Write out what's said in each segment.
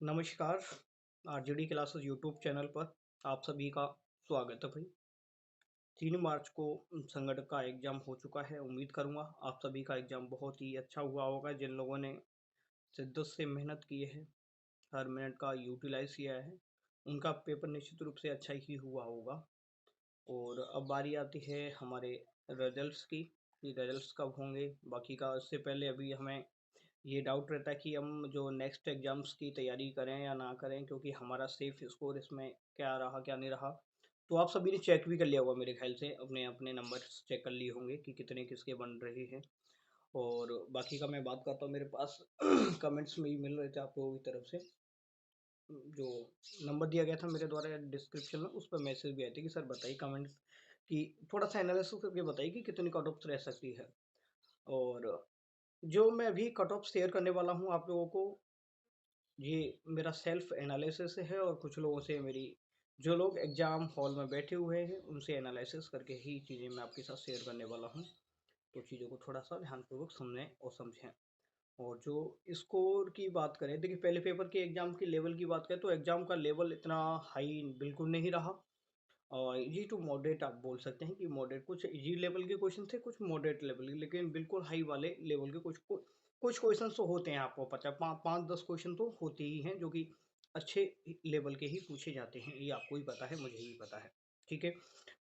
नमस्कार। RJD classes YouTube channel पर आप सभी का स्वागत है भाई। 3 मार्च को संगठन का एग्जाम हो चुका है। उम्मीद करूंगा आप सभी का एग्जाम बहुत ही अच्छा हुआ होगा। जिन लोगों ने शिद्दत से मेहनत की है, हर मिनट का यूटिलाइज किया है, उनका पेपर निश्चित रूप से अच्छा ही हुआ होगा। और अब बारी आती है हमारे रिजल्ट्स की कि रिजल्ट्स कब होंगे। बाकी का इससे पहले अभी हमें ये डाउट रहता है कि हम जो नेक्स्ट एग्जाम्स की तैयारी करें या ना करें, क्योंकि हमारा सेफ स्कोर इसमें क्या रहा क्या नहीं रहा। तो आप सभी ने चेक भी कर लिया होगा मेरे ख्याल से, अपने अपने नंबर्स चेक कर लिए होंगे कि कितने किसके बन रहे हैं। और बाकी का मैं बात करता हूँ, मेरे पास कमेंट्स में ही मिल रहे थे आप लोगों की तरफ से जो नंबर दिया गया था मेरे द्वारा डिस्क्रिप्शन में, उस पर मैसेज भी आए थे कि सर बताइए कमेंट कि थोड़ा सा एनालिसिस करके बताइए कि कितनी कट ऑफ रह सकती है। और जो मैं अभी कट ऑफ शेयर करने वाला हूँ आप लोगों को, ये मेरा सेल्फ एनालिसिस है और कुछ लोगों से मेरी, जो लोग एग्जाम हॉल में बैठे हुए हैं उनसे एनालिसिस करके ही चीज़ें मैं आपके साथ शेयर करने वाला हूँ। तो चीज़ों को थोड़ा सा ध्यानपूर्वक सुनें और समझें। और जो स्कोर की बात करें, देखिए पहले पेपर के एग्जाम की लेवल की बात करें तो एग्जाम का लेवल इतना हाई बिल्कुल नहीं रहा। और इजी टू मॉडरेट आप बोल सकते हैं कि मॉडरेट, कुछ इजी लेवल के क्वेश्चन थे, कुछ मॉडरेट लेवल के, लेकिन बिल्कुल हाई वाले लेवल के कुछ क्वेश्चन तो होते हैं। आपको पता है 5-10 क्वेश्चन तो होते ही हैं जो कि अच्छे लेवल के ही पूछे जाते हैं। ये आपको भी पता है, मुझे भी पता है। ठीक है।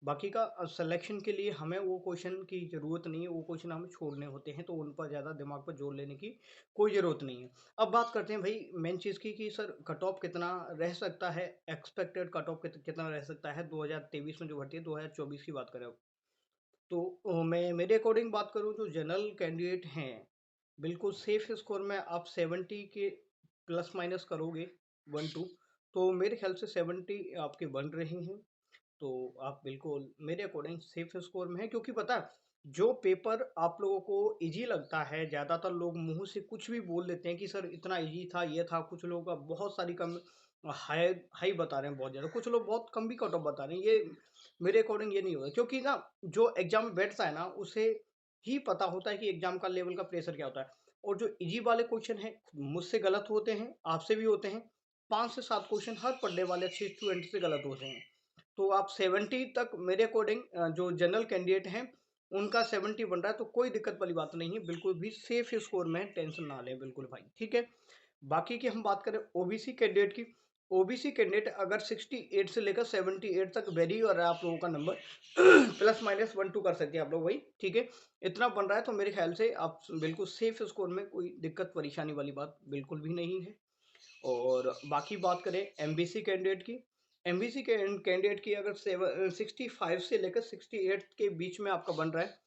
बाकी का सिलेक्शन के लिए हमें वो क्वेश्चन की ज़रूरत नहीं है, वो क्वेश्चन हमें छोड़ने होते हैं, तो उन पर ज़्यादा दिमाग पर जोर लेने की कोई ज़रूरत नहीं है। अब बात करते हैं भाई मेन चीज़ की कि सर कट ऑफ कितना रह सकता है, एक्सपेक्टेड कट ऑफ कितना रह सकता है 2023 में जो भर्ती है 2024 की बात करें अब। तो मैं मेरे अकॉर्डिंग बात करूं, जो जनरल कैंडिडेट हैं बिल्कुल सेफ स्कोर में आप 70 के प्लस माइनस करोगे 1-2, तो मेरे ख्याल से 70 आपके बन रहे हैं। तो आप बिल्कुल मेरे अकॉर्डिंग सेफ स्कोर में है, क्योंकि पता है जो पेपर आप लोगों को इजी लगता है, ज़्यादातर लोग मुंह से कुछ भी बोल देते हैं कि सर इतना इजी था, ये था। कुछ लोग का बहुत सारी कम हाई हाई बता रहे हैं बहुत ज़्यादा, कुछ लोग बहुत कम भी कट ऑफ बता रहे हैं। ये मेरे अकॉर्डिंग ये नहीं होगा, क्योंकि ना जो एग्जाम में बैठता है ना उसे ही पता होता है कि एग्जाम का लेवल का प्रेशर क्या होता है। और जो इजी वाले क्वेश्चन है मुझसे गलत होते हैं, आपसे भी होते हैं। 5 से 7 क्वेश्चन हर पढ़ने वाले अच्छे स्टूडेंट से गलत होते हैं। तो आप 70 तक मेरे अकॉर्डिंग, जो जनरल कैंडिडेट हैं उनका 70 बन रहा है, तो कोई दिक्कत वाली बात नहीं है, बिल्कुल भी सेफ स्कोर में है, टेंशन ना लें बिल्कुल भाई। ठीक है। बाकी की हम बात करें ओबीसी कैंडिडेट की। ओबीसी कैंडिडेट अगर 68 से लेकर 78 तक वेरी हो रहा है आप लोगों का नंबर प्लस माइनस 1-2 कर सकते हैं आप लोग भाई। ठीक है। इतना बन रहा है तो मेरे ख्याल से आप बिल्कुल सेफ स्कोर में, कोई दिक्कत परेशानी वाली बात बिल्कुल भी नहीं है। और बाकी बात करें एमबीसी कैंडिडेट की, एमबीसी कैंडिडेट की अगर 65 से लेकर 68 के बीच में आपका बन रहा है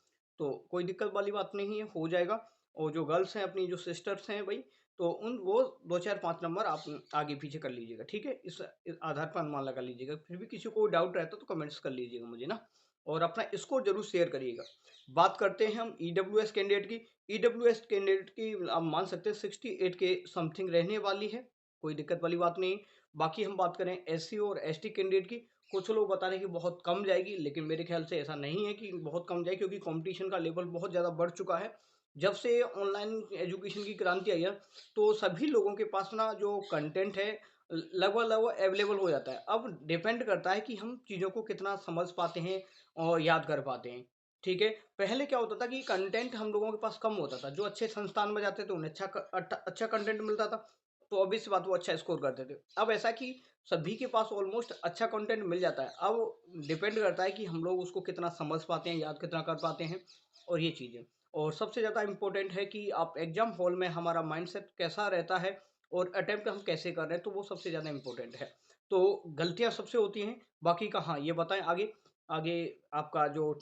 तो कोई दिक्कत वाली बात नहीं है, हो जाएगा। और जो गर्ल्स हैं, अपनी जो सिस्टर्स हैं भाई, तो उन वो 2 4 5 नंबर आप आगे पीछे कर लीजिएगा। ठीक है। इस आधार पर अनुमान लगा लीजिएगा। फिर भी किसी को डाउट रहता तो कमेंट्स कर लीजिएगा मुझे ना, और अपना स्कोर जरूर शेयर करिएगा। बात करते हैं हम ईडब्ल्यूएस कैंडिडेट की। ईडब्ल्यूएस कैंडिडेट की आप मान सकते हैं 68 के समथिंग रहने वाली है, कोई दिक्कत वाली बात नहीं। बाकी हम बात करें एससी और एसटी कैंडिडेट की, कुछ लोग बता रहे हैं कि बहुत कम जाएगी, लेकिन मेरे ख्याल से ऐसा नहीं है कि बहुत कम जाए, क्योंकि कंपटीशन का लेवल बहुत ज़्यादा बढ़ चुका है। जब से ऑनलाइन एजुकेशन की क्रांति आई है तो सभी लोगों के पास ना जो कंटेंट है लगभग लगभग अवेलेबल हो जाता है। अब डिपेंड करता है कि हम चीज़ों को कितना समझ पाते हैं और याद कर पाते हैं। ठीक है। पहले क्या होता था कि कंटेंट हम लोगों के पास कम होता था, जो अच्छे संस्थान में जाते थे उन्हें अच्छा कंटेंट मिलता था, तो ऑब्वियस बात वो अच्छा स्कोर करते थे। अब ऐसा कि सभी के पास ऑलमोस्ट अच्छा कंटेंट मिल जाता है। अब डिपेंड करता है कि हम लोग उसको कितना समझ पाते हैं, याद कितना कर पाते हैं, और ये चीज़ें। और सबसे ज़्यादा इम्पोर्टेंट है कि आप एग्जाम हॉल में हमारा माइंडसेट कैसा रहता है और अटेम्प्ट हम कैसे कर रहे हैं, तो वो सबसे ज़्यादा इम्पोर्टेंट है। तो गलतियाँ सबसे होती हैं। बाकी का हाँ ये बताएं आगे। आगे आपका जो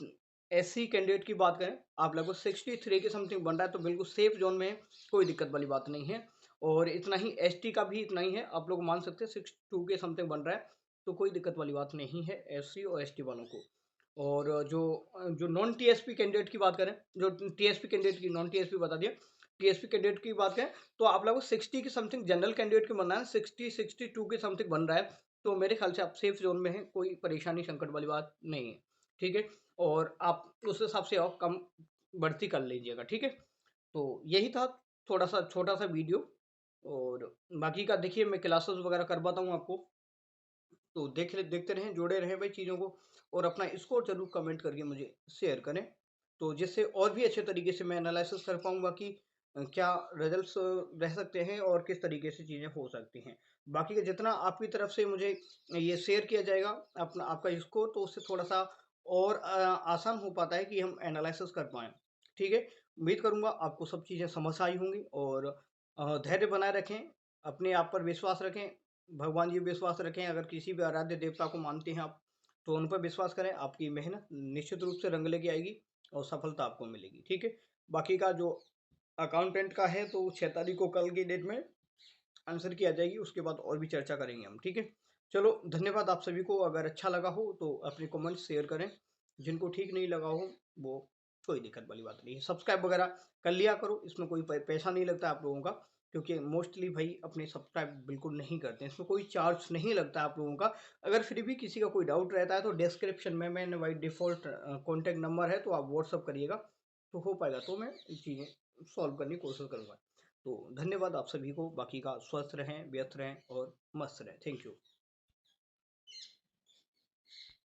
एससी कैंडिडेट की बात करें, आप लगभग 63 के समथिंग बन रहा है, तो बिल्कुल सेफ जोन में है, कोई दिक्कत वाली बात नहीं है। और इतना ही एसटी का भी इतना ही है, आप लोग मान सकते हैं 62 के समथिंग बन रहा है, तो कोई दिक्कत वाली बात नहीं है एससी और एसटी वालों को। और जो जो नॉन टीएसपी कैंडिडेट की बात करें, जो टीएसपी कैंडिडेट की, नॉन टीएसपी बता दिया, टीएसपी कैंडिडेट की बात करें तो आप लगभग 60 के समथिंग जनरल कैंडिडेट के बनना है, 62 के समथिंग बन रहा है, तो मेरे ख्याल से आप सेफ जोन में हैं, कोई परेशानी संकट वाली बात नहीं है। ठीक है। और आप उस हिसाब से और कम बढ़ती कर लीजिएगा। ठीक है। तो यही था, थोड़ा सा छोटा सा वीडियो। और बाकी का देखिए मैं क्लासेस वगैरह करवाता हूँ आपको, तो देखते रहें, जुड़े रहें भाई चीज़ों को, और अपना स्कोर ज़रूर कमेंट करके मुझे शेयर करें, तो जिससे और भी अच्छे तरीके से मैं एनालिसिस कर पाऊँगा कि क्या रिजल्ट्स रह सकते हैं और किस तरीके से चीज़ें हो सकती हैं। बाकी का जितना आपकी तरफ से मुझे ये शेयर किया जाएगा अपना आपका स्कोर, तो उससे थोड़ा-सा और आसान हो पाता है कि हम एनालिसिस कर पाएँ। ठीक है? उम्मीद करूँगा आपको सब चीज़ें समझ आई होंगी, और धैर्य बनाए रखें, अपने आप पर विश्वास रखें, भगवान जी पे विश्वास रखें। अगर किसी भी आराध्य देवता को मानते हैं आप, तो उन पर विश्वास करें, आपकी मेहनत निश्चित रूप से रंग लेके आएगी और सफलता आपको मिलेगी। ठीक है? बाकी का जो अकाउंटेंट का है, तो 6 तारीख को कल की डेट में आंसर की आ जाएगी, उसके बाद और भी चर्चा करेंगे हम। ठीक है? चलो, धन्यवाद आप सभी को। अगर अच्छा लगा हो तो अपने कमेंट शेयर करें, जिनको ठीक नहीं लगा हो वो कोई दिक्कत वाली बात नहीं है। सब्सक्राइब वगैरह कर लिया करो, इसमें कोई पैसा नहीं लगता आप लोगों का, क्योंकि मोस्टली भाई अपने सब्सक्राइब बिल्कुल नहीं करते हैं, इसमें कोई चार्ज नहीं लगता आप लोगों का। अगर फिर भी किसी का कोई डाउट रहता है तो डिस्क्रिप्शन में मैंने भाई डिफ़ॉल्ट कॉन्टैक्ट नंबर है, तो आप व्हाट्सअप करिएगा, तो हो पाएगा, तो मैं चीज़ें सॉल्व करने की कोशिश करूँगा। तो धन्यवाद आप सभी को। बाकी का स्वस्थ रहें, व्यस्त रहें और मस्त रहें। Thank you.